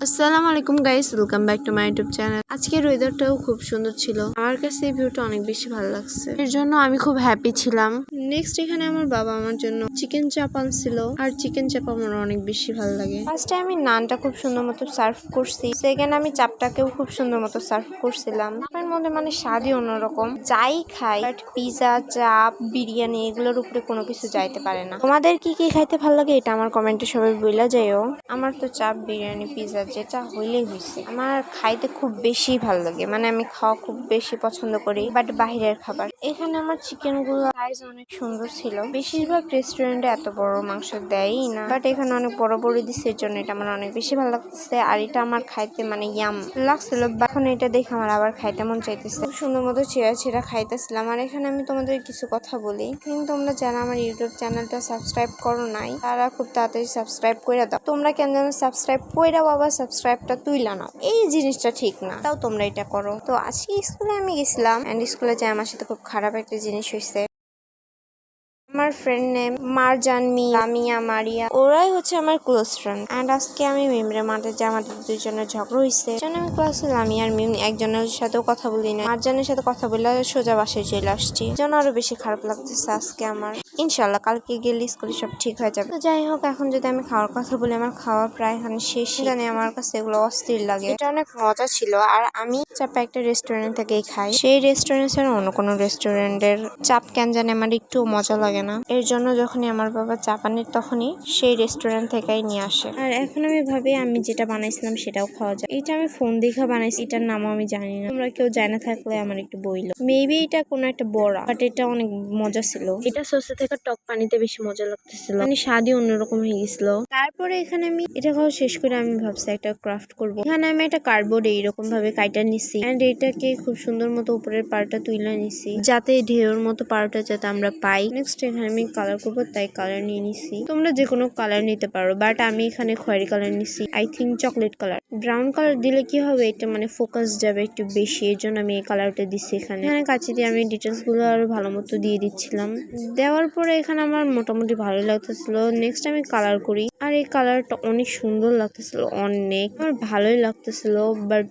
আসসালামু আলাইকুম guys, welcome back to my YouTube channel. আজকের ওয়েদারটাও খুব সুন্দর ছিল। আমার কাছে এই ভিউটা অনেক বেশি ভালো লাগছে, এর জন্য আমি খুব হ্যাপি ছিলাম। নেক্সট এখানে আমার বাবা আমার জন্য চিকেন চাপ আনছিল, আর চিকেন চাপ আমার অনেক বেশি ভালো লাগে। ফার্স্টে আমি নানটা খুব সুন্দর মতো সার্ভ করছি, সেকেন্ড আমি চাপটাকেও খুব সুন্দর মতো সার্ভ করছিলাম। আমার মধ্যে মানে স্বাদই অন্যরকম। যাই খাই বাট পিজা, চাপ, বিরিয়ানি এগুলোর উপরে কোনো কিছু যাইতে পারে না। তোমাদের কি কি খাইতে ভালো লাগে এটা আমার কমেন্টে সবাই বইলা যাইও। আমার তো চাপ, বিরিয়ানি, পিজা যেটা হইলেই হয়েছে। আমার খাইতে খুব বেশি ভালো লাগে, মানে আমি খাওয়া খুব বেশি পছন্দ করি, বাট বাহিরের খাবার। এখানে আমার চিকেন গুলো সাইজ অনেক সুন্দর ছিল। বেশিরভাগ রেস্টুরেন্টে এত বড় মাংস দেয়ই না, বাট এখানে অনেক বড় বড় দিচ্ছে, এর জন্য এটা আমার অনেক বেশি ভালো লাগতেছে। আর এটা আমার খাইতে মানে ইয়াম লাগছিল, এখন এটা দেখে আমার আবার খাইতে মন চাইতেছে। খুব সুন্দর মতো ছেঁড়া ছেঁড়া খাইতেছিলাম। আর এখানে আমি তোমাদের কিছু কথা বলি, কিন্তু তোমরা যারা আমার ইউটিউব চ্যানেলটা সাবস্ক্রাইব করো নাই তারা খুব তাড়াতাড়ি সাবস্ক্রাইব করে দাও। তোমরা কেন যেন সাবস্ক্রাইব কইরা বাবা সাবস্ক্রাইবটা তুইলা নাও, এই জিনিসটা ঠিক না, তাও তোমরা এটা করো। তো আজকে স্কুলে আমি গেছিলাম, এন্ড স্কুলে যাই আমার সাথে খুব খারাপ একটা জিনিস হয়েছে। আমার ফ্রেন্ড নেম মারজান, লামিয়া, মারিয়া, ওরাই হচ্ছে আমার ক্লোজ ফ্রেন্ড। এন্ড আজকে আমি মিমরে মাঠে যে আমাদের দুইজনের ঝগড়া হয়েছে, জন্য আমি ক্লাসে লামিয়া আর মিম একজনের সাথেও কথা বলি না, মারজানের সাথে কথা বলে সোজা বাসায় চলে আসছি, জন্য আরো বেশি খারাপ লাগতেছে আজকে আমার। ইনশাল্লাহ কালকে গেলে স্কুলে সব ঠিক হয়ে যাবে। তো যাই হোক, এখন যদি আমি খাওয়ার কথা বলি, আমার খাওয়া প্রায় এখন শেষ। জানি আমার কাছে এগুলো অস্থির লাগে। এটা অনেক মজা ছিল। আর আমি চাপা একটা রেস্টুরেন্ট থেকেই খাই, সেই রেস্টুরেন্ট ছাড়া অন্য কোনো রেস্টুরেন্টের চাপ কেন জানি আমার একটু মজা লাগে না। এর জন্য যখনই আমার বাবা চাপ আনে তখনই সেই রেস্টুরেন্ট থেকেই নিয়ে আসে। আর এখন আমি ভাবি আমি যেটা বানাইছিলাম সেটাও খাওয়া যায়। এটা আমি ফোন দেখা বানাইছি, এটার নামও আমি জানি না, তোমরা কেউ জানা থাকলে আমার একটু বইলো। মেবি এটা কোনো একটা বড়া, বাট এটা অনেক মজা ছিল। এটা সসে থেকে টক পানিতে বেশি মজা লাগতেছিল, মানে স্বাদই অন্যরকম হয়ে গেছিল। তারপরে এখানে আমি এটা খাওয়া শেষ করে আমি ভাবছি একটা ক্রাফট করব। এখানে আমি একটা কার্ডবোর্ড এইরকম ভাবে কাইটা নিছি, এন্ড এটাকে খুব সুন্দর মতো উপরের পার্টটা তুলে নিছি, যাতে ঢেউর মতো পার্টটা যাতে আমরা পাই। নেক্সট এখানে আমি কালার করবো, তাই কালার নিয়ে নিছি। তোমরা যে কোনো কালার নিতে পারো, বাট আমি এখানে খয়েরি কালার নিছি, I think chocolate colour. Brown colour দিলে কি হবে, এটা মানে ফোকাস যাবে একটু বেশি, এর জন্য আমি এই কালারটা দিচ্ছি। এখানে কাঁচি দিয়ে আমি ডিটেলস গুলো আরো ভালো মতো দিয়ে দিচ্ছিলাম। দেওয়ার পরে এখানে আমার মোটামুটি ভালো লাগতেছিল। নেক্সট আমি কালার করি, আর এই কালারটা অনেক সুন্দর লাগতেছিল, অনেক আমার ভালোই লাগতেছিল, বাট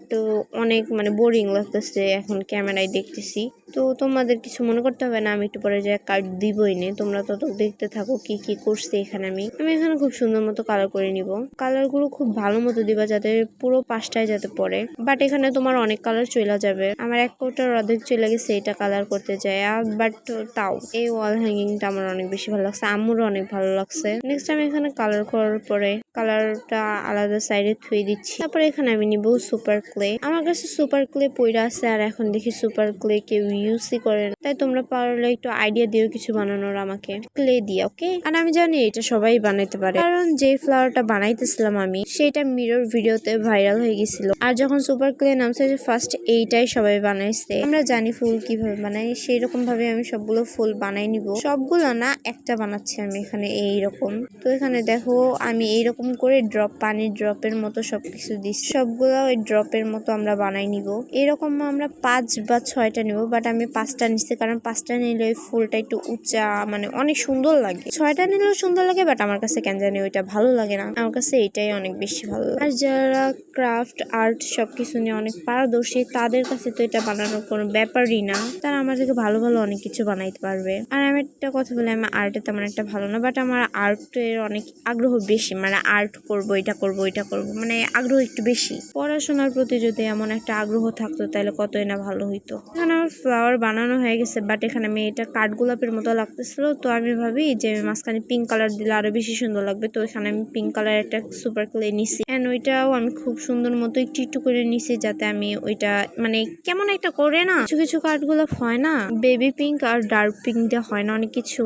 অনেক মানে বোরিং লাগতেছে এখন ক্যামেরায় দেখতেছি। তো তোমাদের কিছু মনে করতে হবে না, আমি একটু পরে যে কার্ড দিবই না, তোমরা তত দেখতে থাকো কি কি করছে। এখানে আমি এখানে খুব সুন্দর মতো কালার করে নিব। কালার গুলো খুব ভালো মতো দিবা যাতে পুরো পাশটায় যাতে পড়ে, বাট এখানে তোমার অনেক কালার চলে যাবে। আমার এক কোটার অর্ধেক চলে গেছে এটা কালার করতে যায়, বাট তাও এই ওয়াল হ্যাঙ্গিংটা আমার অনেক বেশি ভালো লাগছে, আম্মুরও অনেক ভালো লাগছে। নেক্সট আমি এখানে কালার করার পরে কালারটা আলাদা সাইডে থুয়ে দিচ্ছি। তারপরে এখানে আমি নিব সুপার ক্লে। আমার কাছে সুপার ক্লে পইরা আছে, আর এখন দেখি সুপার ক্লে কেউ ইউজই করে না, তাই তোমরা পারলে একটু আইডিয়া দিও কিছু বানানোর আমাকে ক্লে দিয়ে, ওকে? আর আমি জানি এটা সবাই বানাইতে পারে, কারণ যে ফ্লাওয়ারটা বানাইতেছিলাম আমি সেটা মিরর ভিডিওতে ভাইরাল হয়ে গেছিল। আর যখন সুপার ক্লে নামছে ফার্স্ট এইটাই সবাই বানাইছে। আমরা জানি ফুল কিভাবে বানাই, সেই রকম ভাবে আমি সবগুলো ফুল বানাই নিব। সবগুলো না, একটা বানাচ্ছি আমি এখানে এইরকম। তো এখানে দেখো আমি এইরকম করে ড্রপ, পানির ড্রপের মতো সবকিছু দিচ্ছি। সবগুলো ওই ড্রপের মতো আমরা বানাই নিব। এরকম আমরা 5 বা 6টা নিব, বাট আমি 5টা নিচ্ছি, কারণ 5টা নিলে ওই ফুলটা একটু উঁচা, মানে অনেক সুন্দর লাগে। 6টা নিলেও সুন্দর লাগে, বাট আমার কাছে কেন জানি ওইটা ভালো লাগে না, আমার কাছে এটাই অনেক বেশি ভালো লাগে। আর যারা ক্রাফট, আর্ট সবকিছু নিয়ে অনেক পারদর্শী, তাদের কাছে তো এটা বানানোর কোনো ব্যাপারই না, তারা আমার থেকে ভালো ভালো অনেক কিছু বানাইতে পারবে। আর আমি একটা কথা বলি, আমার আর্টে তেমন একটা ভালো না, বাট আমার আর্টের অনেক আগ্রহ বেশি, মানে আর্ট করব, এটা করব, এটা করব, মানে আগ্রহ একটু বেশি। পড়াশোনার প্রতি যদি এমন একটা আগ্রহ থাকতো তাহলে কতই না ভালো হইতো। এখানে আমার ফ্লাওয়ার বানানো হয়ে গেছে, বাট এখানে আমি এটা কাঠগোলাপের মতো লাগতেছিল, তো আমি ভাবি যে মাঝখানে পিঙ্ক কালার দিলে আরো বেশি সুন্দর লাগবে। তো এখানে আমি পিঙ্ক কালার একটা সুপার ক্লে নিছি, এন্ড ওইটাও আমি খুব সুন্দর মতো একটু একটু করে নিছি, যাতে আমি ওইটা মানে কেমন একটা করে না, কিছু কিছু কাঠগোলাপ হয় না বেবি পিঙ্ক আর ডার্ক পিঙ্ক দিয়ে হয় না,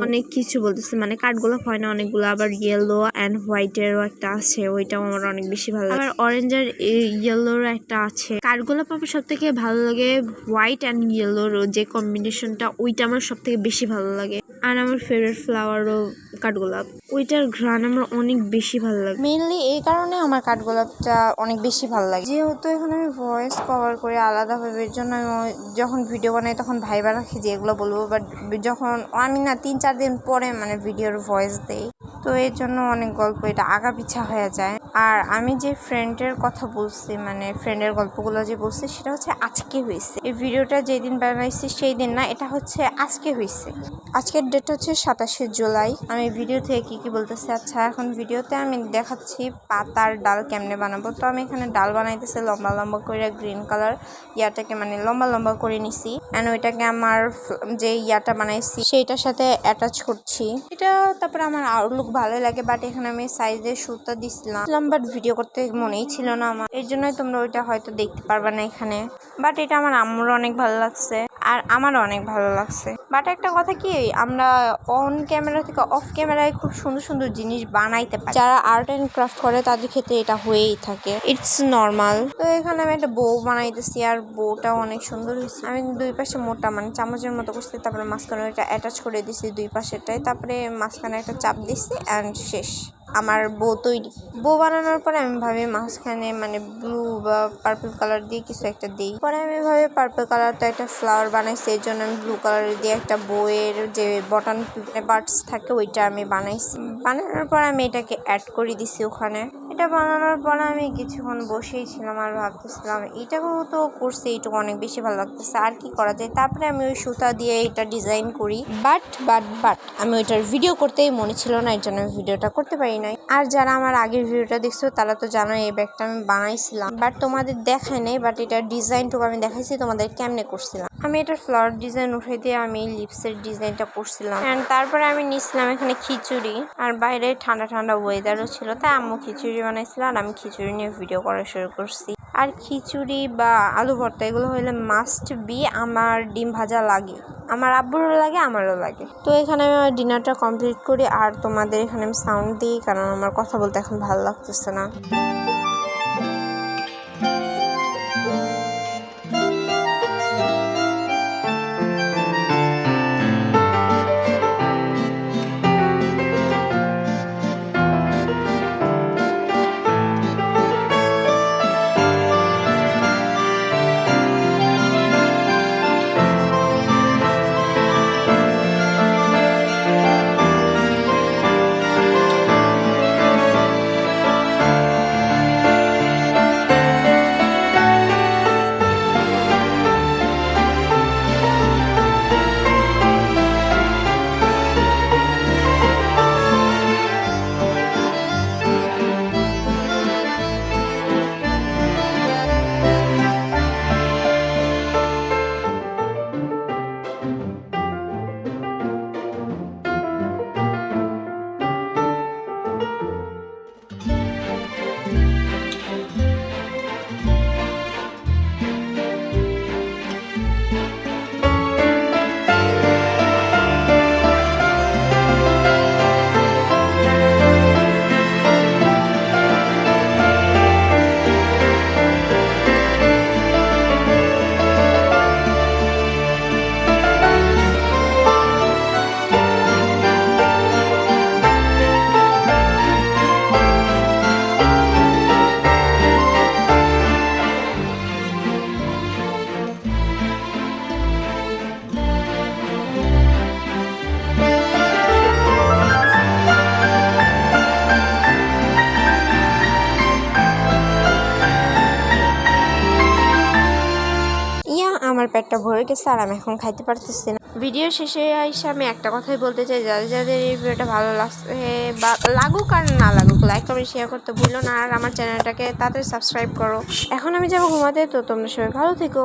অনেক কিছু বলতেছে, মানে কাঠগোলাপ হয় না অনেকগুলো, আবার ইয়েলো অ্যান্ড হোয়াইট এরও একটা আছে, ওইটাও আমার অনেক বেশি ভালো লাগে। আবার অরেঞ্জ আর ইয়েলোর একটা আছে। কাঠগোলাপ আমার সব থেকে ভালো লাগে হোয়াইট অ্যান্ড ইয়েলোর যে কম্বিনেশনটা, ওইটা আমার সব থেকে বেশি ভালো লাগে। আর আমার ফেভারিট ফ্লাওয়ারও কাঠগোলাপ, ওইটার ঘ্রাণ আমার অনেক বেশি ভালো লাগে। মেইনলি এই কারণে আমার কাঠগোলাপটা অনেক বেশি ভালো লাগে, যেহেতু এখানে আমি ভয়েস কভার করে আলাদাভাবে, এর জন্য আমি যখন ভিডিও বানাই তখন ভাইবা রাখি যে এগুলো বলবো, বাট যখন আমি না 3-4 দিন পরে মানে ভিডিওর ভয়েস দেই, তো এর জন্য অনেক গল্প এটা আগা পিছা হয়ে যায়। আর আমি যে ফ্রেন্ডের কথা বলছি, মানে ফ্রেন্ডের গল্পগুলো যে বলছি, সেটা হচ্ছে আজকে হয়েছে। এই ভিডিওটা যেদিন বানাইছি সেই দিন না, এটা হচ্ছে আজকে হয়েছে। আজকের ডেট হচ্ছে 27শে জুলাই। আমি ভিডিও থেকে কি বলতেছি। আচ্ছা, এখন ভিডিওতে আমি দেখাচ্ছি পাতার ডাল কেমনে বানাবো। তো আমি এখানে ডাল বানাইতেছি লম্বা লম্বা করে, গ্রিন কালার ইয়াটাকে মানে লম্বা লম্বা করে নিছি। অ্যান্ড ওইটাকে আমার যে ইয়াটা বানাইছি সেইটার সাথে অ্যাটাচ করছি। এটা তারপরে আমার আউটলুক ভালোই লাগে, বাট এখানে আমি সাইজে সুতা দিছিলাম, বাট ভিডিও করতে মনেই ছিল না আমার, এর জন্যই তোমরা ওইটা হয়তো দেখতে পারবে না এখানে। বাট এটা আমার আম্মুর অনেক ভালো লাগছে আর আমারও অনেক ভালো লাগছে। বাট একটা কথা কি, আমরা অন ক্যামেরা থেকে অফ ক্যামেরায় খুব সুন্দর সুন্দর জিনিস বানাইতে পারি। যারা আর্ট অ্যান্ড ক্রাফট করে তাদের ক্ষেত্রে এটা হয়েই থাকে, ইটস নর্মাল। তো এখানে আমি একটা বউ বানাইতেছি আর বউটাও অনেক সুন্দর হয়েছে। আমি দুই পাশে মোটা মানে চামচের মতো করছি, তারপরে মাঝখানে ওইটা অ্যাটাচ করে দিছি দুই পাশেরটাই, তারপরে মাঝখানে একটা চাপ দিছি অ্যান্ড শেষ আমার বউ তৈরি। বউ বানানোর পরে আমি ভাবি মাঝখানে মানে ব্লু বা পার্পল কালার দিয়ে কিছু একটা দিই। পরে আমি ভাবি পার্পল কালার তো একটা ফ্লাওয়ার বানাইছি, এর জন্য আমি ব্লু কালার দিয়ে একটা বউয়ের যে বটন পার্টস থাকে ওইটা আমি বানাইছি। বানানোর পর আমি এটাকে অ্যাড করে দিছি ওখানে। এটা বানানোর পর আমি কিছুক্ষণ বসেই ছিলাম আর ভাবতেছিলাম এটাকেও তো করছি, এইটুকু অনেক বেশি ভালো লাগতেছে, আর কি করা যায়। তারপরে আমি ওই সুতা দিয়ে এটা ডিজাইন করি, বাট আমি ওইটার ভিডিও করতেই মনে ছিল না, এর জন্য ভিডিওটা করতে পারি নাই। আর যারা আমার আগের ভিডিওটা দেখছো তারা তো জানো এই ব্যাগটা আমি বানাইছিলাম, বাট তোমাদের দেখাই নাই। বাট এটার ডিজাইনটুকু আমি দেখাইছি তোমাদের কেমনে করছিলাম। আমি এটার ফ্লাওয়ার ডিজাইন উঠে দিয়ে আমি লিপসের ডিজাইনটা করছিলাম। অ্যান্ড তারপরে আমি নিচ্ছিলাম এখানে খিচুড়ি, আর বাইরে ঠান্ডা ঠান্ডা ওয়েদারও ছিল, তাই আম্মু খিচুড়ি বানাইছিল আর আমি খিচুড়ি নিয়ে ভিডিও করা শুরু করছি। আর খিচুড়ি বা আলু ভর্তা এগুলো হইলে মাস্ট বি আমার ডিম ভাজা লাগে, আমার আব্বুরও লাগে আমারও লাগে। তো এখানে আমি আমার ডিনারটা কমপ্লিট করি আর তোমাদের এখানে আমি সাউন্ড দিই, কারণ আমার কথা বলতে এখন ভালো লাগতেছে না। আমার পেটটা ভরে গেছে আর আমি এখন খাইতে পারতেছি না। ভিডিও শেষে আইসা আমি একটা কথাই বলতে চাই, যাদের যাদের এই ভিডিওটা ভালো লাগছে বা লাগুক আর না লাগুক, লাইক কমেন্ট শেয়ার করতে ভুলো না, আর আমার চ্যানেলটাকে তাড়াতাড়ি সাবস্ক্রাইব করো। এখন আমি যাবো ঘুমাতে, তো তোমরা সবাই ভালো থেকো।